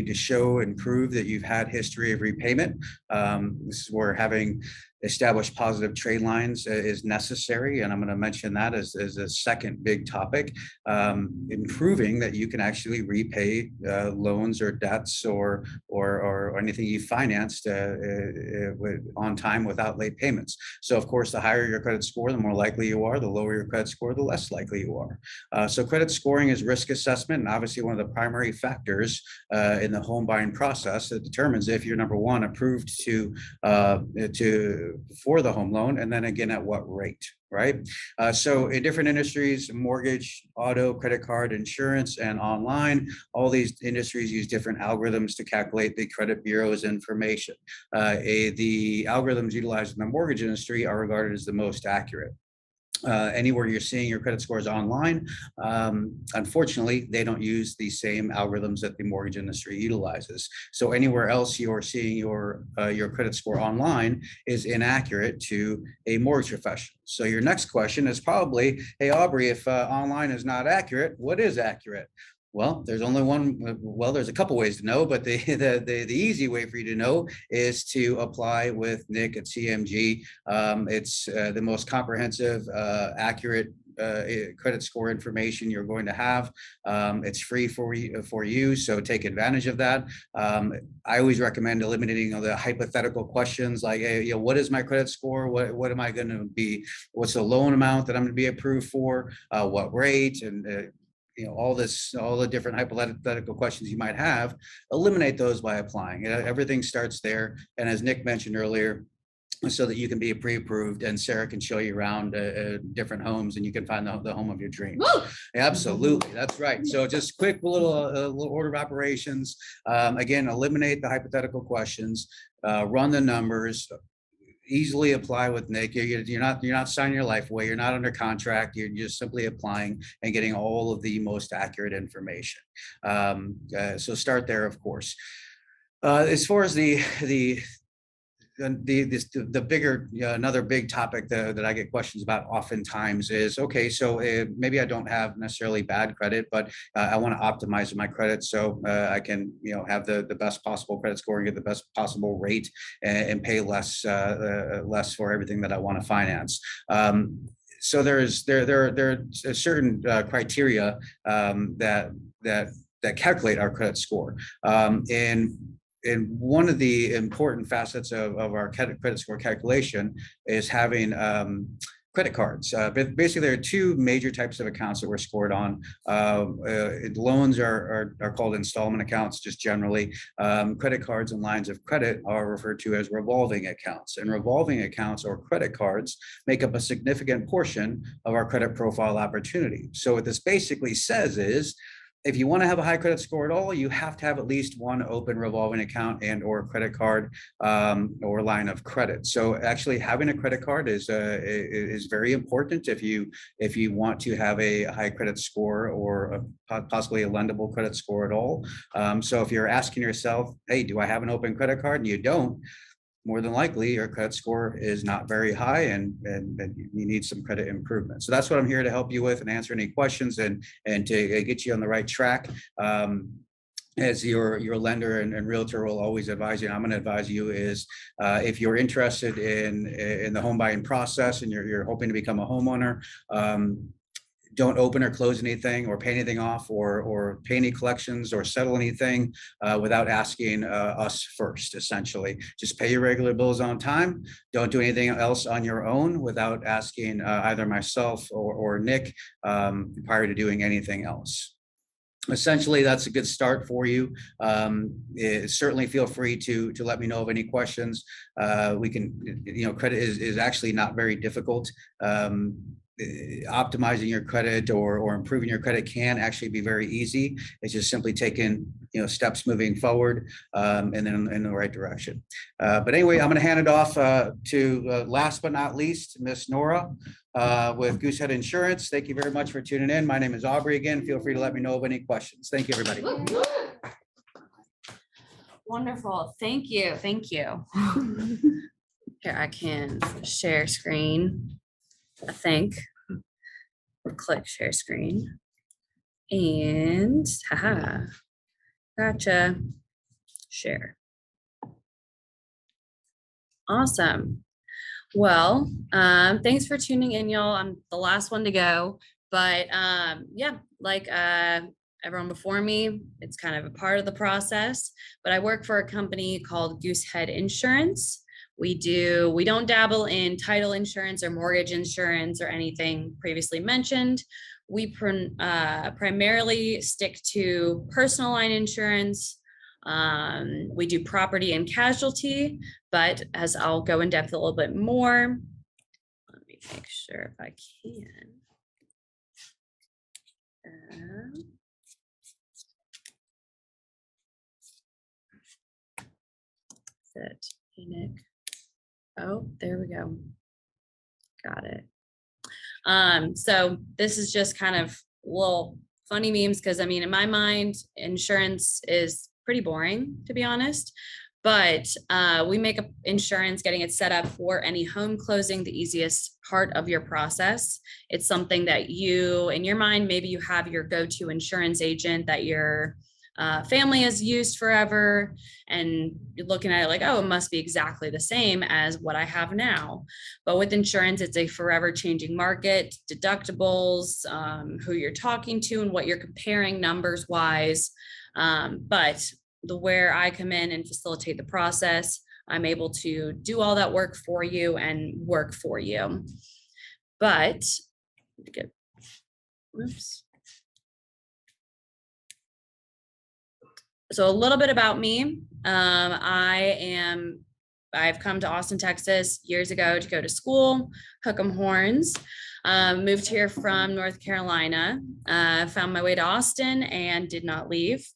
to show and prove that you've had history of repayment. This is where having established positive trade lines is necessary, and I'm going to mention that as a second big topic. Improving that you can actually repay loans or debts or anything you financed on time without late payments. So of course, the higher your credit score, the more likely you are. The lower your credit score, the less likely you are. So credit scoring is risk assessment, and obviously one of the primary factors in the home buying process that determines if you're, number one, approved for the home loan, and then again at what rate, right? So in different industries, mortgage, auto, credit card, insurance, and online, all these industries use different algorithms to calculate the credit bureau's information. The algorithms utilized in the mortgage industry are regarded as the most accurate. Anywhere you're seeing your credit scores online, unfortunately, they don't use the same algorithms that the mortgage industry utilizes. So anywhere else you're seeing your credit score online is inaccurate to a mortgage professional. So your next question is probably, hey, Aubrey, if online is not accurate, what is accurate? Well, there's only one. Well, there's a couple ways to know, but the easy way for you to know is to apply with Nick at CMG. It's the most comprehensive, accurate credit score information you're going to have. It's free for you, so take advantage of that. I always recommend eliminating the hypothetical questions like, hey, what is my credit score? What am I going to be? What's the loan amount that I'm going to be approved for? What rate? And all the different hypothetical questions you might have, eliminate those by applying. Everything starts there. And as Nick mentioned earlier, so that you can be pre-approved and Sarah can show you around different homes and you can find the home of your dreams. Woo! Absolutely, that's right. So just quick little order of operations. Again, eliminate the hypothetical questions, run the numbers, easily apply with Nick. You're not signing your life away. You're not under contract. You're just simply applying and getting all of the most accurate information. So start there, of course. As far as the bigger, another big topic that I get questions about oftentimes is, okay, so maybe I don't have necessarily bad credit, but I want to optimize my credit so I can, have the best possible credit score and get the best possible rate and pay less for everything that I want to finance. So there are certain criteria that calculate our credit score, and one of the important facets of our credit score calculation is having credit cards. Basically, there are two major types of accounts that we're scored on. Loans are called installment accounts, just generally. Credit cards and lines of credit are referred to as revolving accounts. And revolving accounts or credit cards make up a significant portion of our credit profile opportunity. So what this basically says is, if you want to have a high credit score at all, you have to have at least one open revolving account and or credit card or line of credit. So actually having a credit card is very important if you want to have a high credit score or possibly a lendable credit score at all. So if you're asking yourself, hey, do I have an open credit card? And you don't, more than likely your credit score is not very high and you need some credit improvement. So that's what I'm here to help you with and answer any questions and to get you on the right track. As your lender and realtor will always advise you, and I'm going to advise you is if you're interested in the home buying process and you're hoping to become a homeowner, don't open or close anything or pay anything off or pay any collections or settle anything without asking us first, essentially. Just pay your regular bills on time. Don't do anything else on your own without asking either myself or Nick prior to doing anything else. Essentially, that's a good start for you. Certainly feel free to let me know of any questions. We can, credit is actually not very difficult. Optimizing your credit or improving your credit can actually be very easy. It's just simply taking steps moving forward and then in the right direction. But anyway, I'm going to hand it off to last but not least, Miss Nora with Goosehead Insurance. Thank you very much for tuning in. My name is Aubrey again. Feel free to let me know of any questions. Thank you, everybody. Wonderful. Thank you. Thank you. Here, I can share screen, I think. click share screen. And gotcha. Share. Awesome. Well, thanks for tuning in, y'all. I'm the last one to go, but yeah, like everyone before me, it's kind of a part of the process, but I work for a company called Goosehead Insurance. We don't dabble in title insurance or mortgage insurance or anything previously mentioned. We primarily stick to personal line insurance. We do property and casualty, but as I'll go in depth a little bit more, let me make sure if I can. Hey, Nick. Oh, there we go. Got it. So this is just kind of little funny memes because I mean, in my mind, insurance is pretty boring, to be honest. But we make insurance, getting it set up for any home closing, the easiest part of your process. It's something that you, in your mind, maybe you have your go-to insurance agent that your family has used forever, and you're looking at it like, oh, it must be exactly the same as what I have now. But with insurance, it's a forever changing market, deductibles, who you're talking to and what you're comparing numbers wise. But where I come in and facilitate the process, I'm able to do all that work for you and work for you. But whoops. So a little bit about me. I've come to Austin, Texas years ago to go to school, hook 'em horns. Moved here from North Carolina, found my way to Austin and did not leave.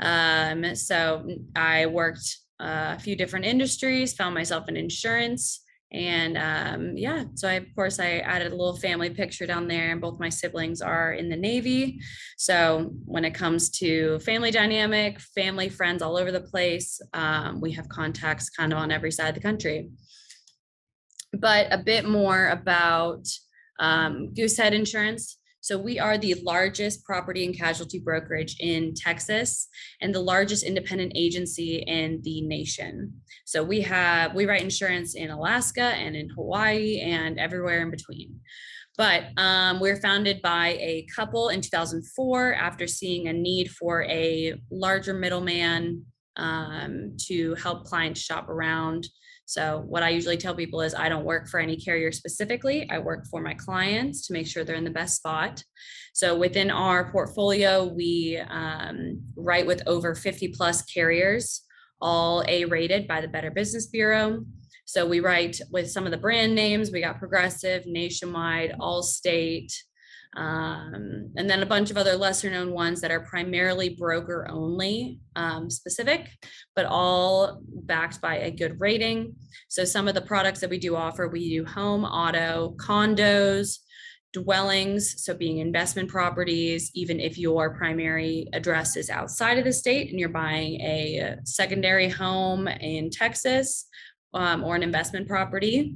So I worked a few different industries, found myself in insurance. And yeah, so of course I added a little family picture down there, and both my siblings are in the Navy. So when it comes to family dynamic, family, friends all over the place, we have contacts kind of on every side of the country. But a bit more about Goosehead Insurance. So we are the largest property and casualty brokerage in Texas and the largest independent agency in the nation. So we write insurance in Alaska and in Hawaii and everywhere in between. But we were founded by a couple in 2004 after seeing a need for a larger middleman to help clients shop around. So what I usually tell people is I don't work for any carrier specifically. I work for my clients to make sure they're in the best spot. So within our portfolio, we write with over 50 plus carriers, all A-rated by the Better Business Bureau. So we write with some of the brand names. We got Progressive, Nationwide, Allstate, and then a bunch of other lesser known ones that are primarily broker only specific, but all backed by a good rating. So some of the products that we do offer, we do home, auto, condos, dwellings, so being investment properties, even if your primary address is outside of the state and you're buying a secondary home in Texas, or an investment property,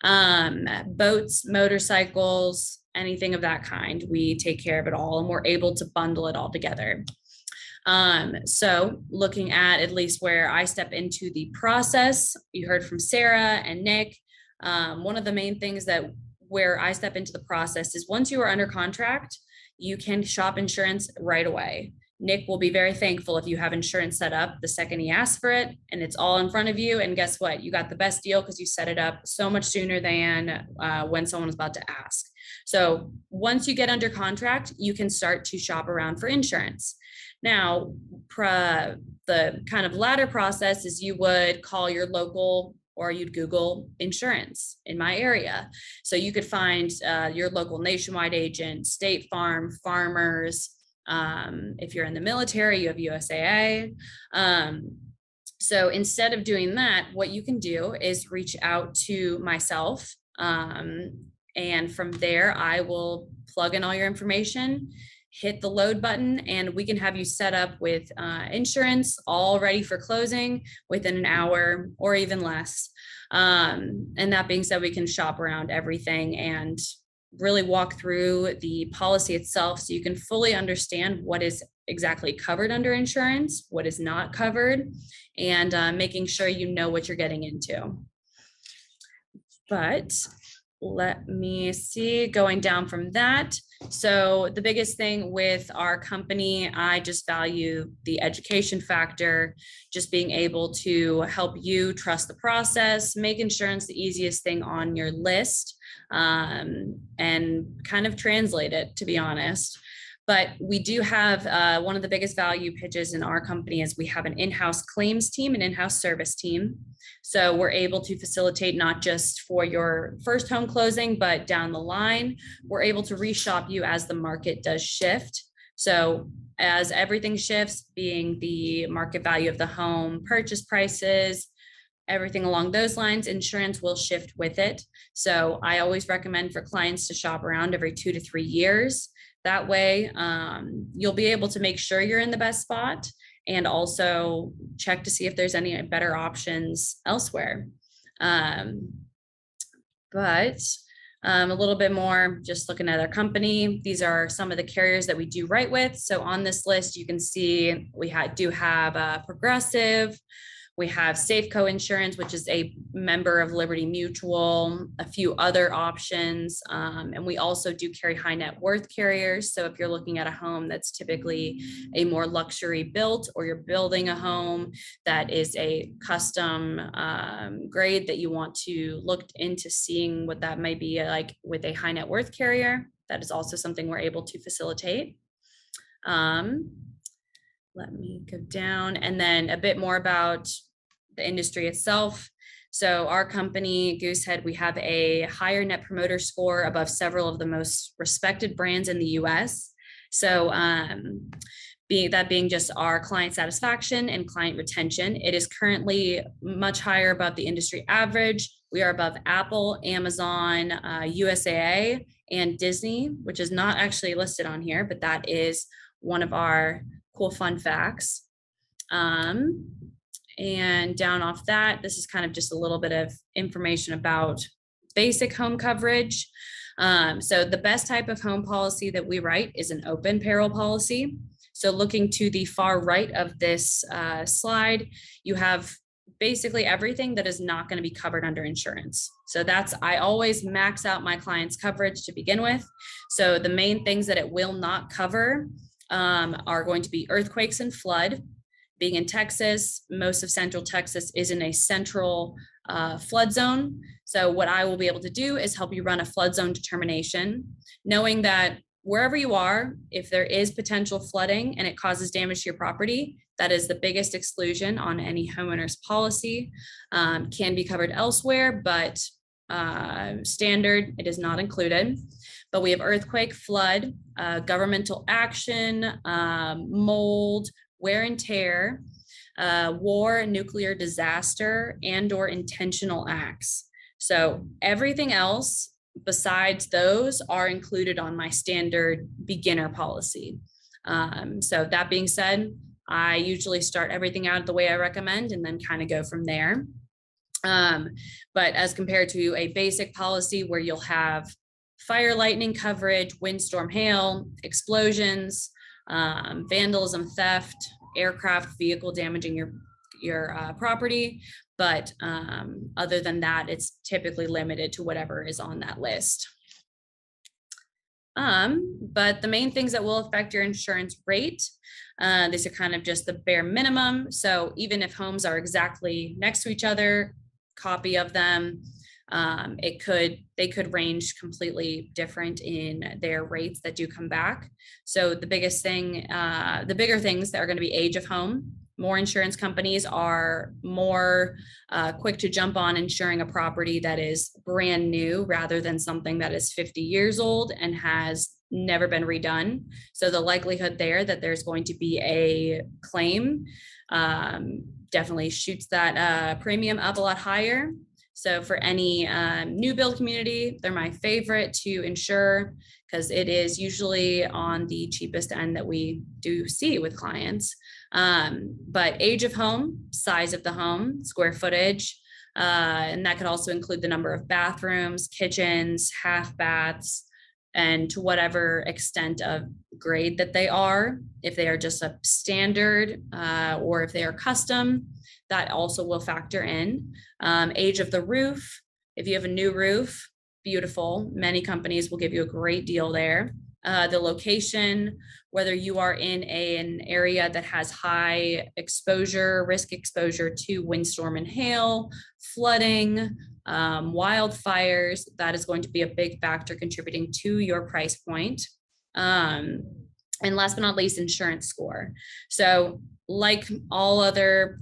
boats, motorcycles, anything of that kind. We take care of it all and we're able to bundle it all together. So looking at least where I step into the process, you heard from Sarah and Nick. One of the main things that where I step into the process is once you are under contract, you can shop insurance right away. Nick will be very thankful if you have insurance set up the second he asks for it and it's all in front of you. And guess what? You got the best deal because you set it up so much sooner than when someone was about to ask. So once you get under contract, you can start to shop around for insurance. Now, the kind of latter process is you would call your local or you'd Google insurance in my area. So you could find your local Nationwide agent, State Farm, Farmers. If you're in the military, you have USAA. So instead of doing that, what you can do is reach out to myself. And from there, I will plug in all your information, hit the load button, and we can have you set up with insurance all ready for closing within an hour or even less. And that being said, we can shop around everything and really walk through the policy itself so you can fully understand what is exactly covered under insurance, what is not covered, and making sure you know what you're getting into. But let me see, going down from that. So the biggest thing with our company, I just value the education factor, just being able to help you trust the process, make insurance the easiest thing on your list, and kind of translate it, to be honest. But we do have one of the biggest value pitches in our company is we have an in-house claims team, an in-house service team. So we're able to facilitate not just for your first home closing, but down the line, we're able to reshop you as the market does shift. So as everything shifts, being the market value of the home, purchase prices, everything along those lines, insurance will shift with it. So I always recommend for clients to shop around every 2 to 3 years. That way, you'll be able to make sure you're in the best spot and also check to see if there's any better options elsewhere. But a little bit more, just looking at our company, these are some of the carriers that we do write with. So on this list, you can see we do have Progressive. We have Safeco Insurance, which is a member of Liberty Mutual, a few other options. And we also do carry high net worth carriers. So if you're looking at a home that's typically a more luxury built, or you're building a home that is a custom grade that you want to look into seeing what that might be like with a high net worth carrier, that is also something we're able to facilitate. Let me go down, and then a bit more about the industry itself. So our company, Goosehead, we have a higher net promoter score above several of the most respected brands in the US. So being just our client satisfaction and client retention, it is currently much higher above the industry average. We are above Apple, Amazon, USAA, and Disney, which is not actually listed on here, but that is one of our cool fun facts. And down off that, this is kind of just a little bit of information about basic home coverage. So the best type of home policy that we write is an open peril policy. So looking to the far right of this slide, you have basically everything that is not going to be covered under insurance. So I always max out my client's coverage to begin with. So the main things that it will not cover are going to be earthquakes and flood. Being in Texas, most of Central Texas is in a central flood zone. So what I will be able to do is help you run a flood zone determination, knowing that wherever you are, if there is potential flooding and it causes damage to your property, that is the biggest exclusion on any homeowner's policy. Can be covered elsewhere, but standard, it is not included. But we have earthquake, flood, governmental action, mold, wear and tear, war, nuclear disaster, and/or intentional acts. So everything else besides those are included on my standard beginner policy. So that being said, I usually start everything out the way I recommend and then kind of go from there. But as compared to a basic policy where you'll have fire, lightning coverage, windstorm, hail, explosions, vandalism, theft, aircraft, vehicle damaging your property. But other than that, it's typically limited to whatever is on that list. But the main things that will affect your insurance rate, these are kind of just the bare minimum. So even if homes are exactly next to each other, copy of them, they could range completely different in their rates that do come back. So the bigger things that are going to be age of home. More insurance companies are more quick to jump on insuring a property that is brand new rather than something that is 50 years old and has never been redone. So the likelihood there that there's going to be a claim definitely shoots that premium up a lot higher. So for any new build community, they're my favorite to insure because it is usually on the cheapest end that we do see with clients. But age of home, size of the home, square footage, and that could also include the number of bathrooms, kitchens, half baths, and to whatever extent of grade that they are, if they are just a standard or if they are custom, that also will factor in. Age of the roof, if you have a new roof, beautiful. Many companies will give you a great deal there. The location, whether you are in an area that has high exposure, risk exposure to windstorm and hail, flooding, wildfires, that is going to be a big factor contributing to your price point. And last but not least, insurance score. So like all other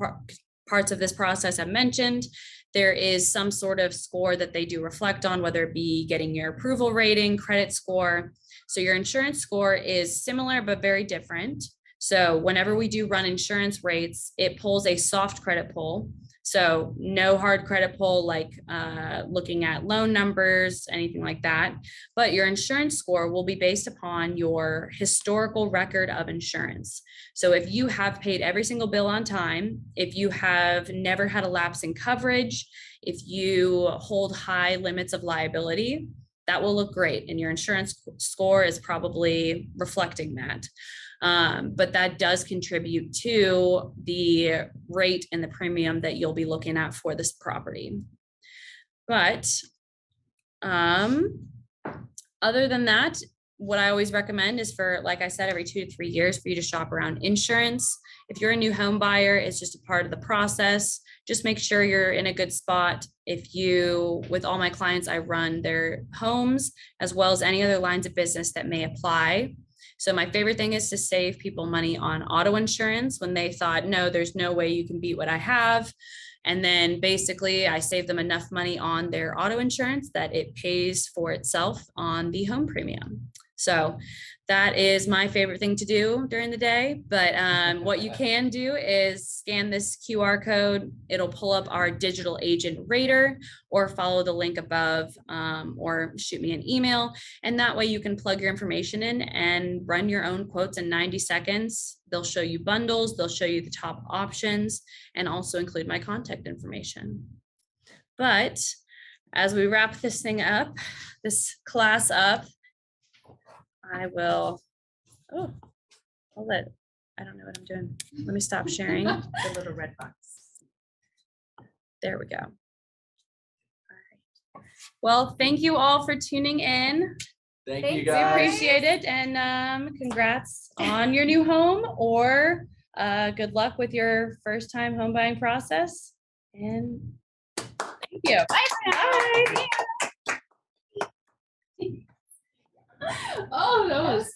parts of this process I've mentioned, there is some sort of score that they do reflect on, whether it be getting your approval rating, credit score. So your insurance score is similar, but very different. So whenever we do run insurance rates, it pulls a soft credit pull. So no hard credit pull, like looking at loan numbers, anything like that. But your insurance score will be based upon your historical record of insurance. So if you have paid every single bill on time, if you have never had a lapse in coverage, if you hold high limits of liability, that will look great. And your insurance score is probably reflecting that. But that does contribute to the rate and the premium that you'll be looking at for this property. But other than that, what I always recommend is for, like I said, every 2 to 3 years for you to shop around insurance. If you're a new home buyer, it's just a part of the process. Just make sure you're in a good spot. With all my clients, I run their homes as well as any other lines of business that may apply. So my favorite thing is to save people money on auto insurance when they thought, no, there's no way you can beat what I have. And then basically I save them enough money on their auto insurance that it pays for itself on the home premium. So that is my favorite thing to do during the day. But what you can do is scan this QR code. It'll pull up our digital agent rater, or follow the link above, or shoot me an email. And that way you can plug your information in and run your own quotes in 90 seconds. They'll show you bundles, they'll show you the top options, and also include my contact information. But as we wrap this thing up, this class up, I will, I don't know what I'm doing. Let me stop sharing. The little red box. There we go. All right. Well, thank you all for tuning in. Thank Thanks, you We guys. appreciate it. And congrats on your new home, or good luck with your first time home buying process. And thank you. Bye. Bye. Oh, that was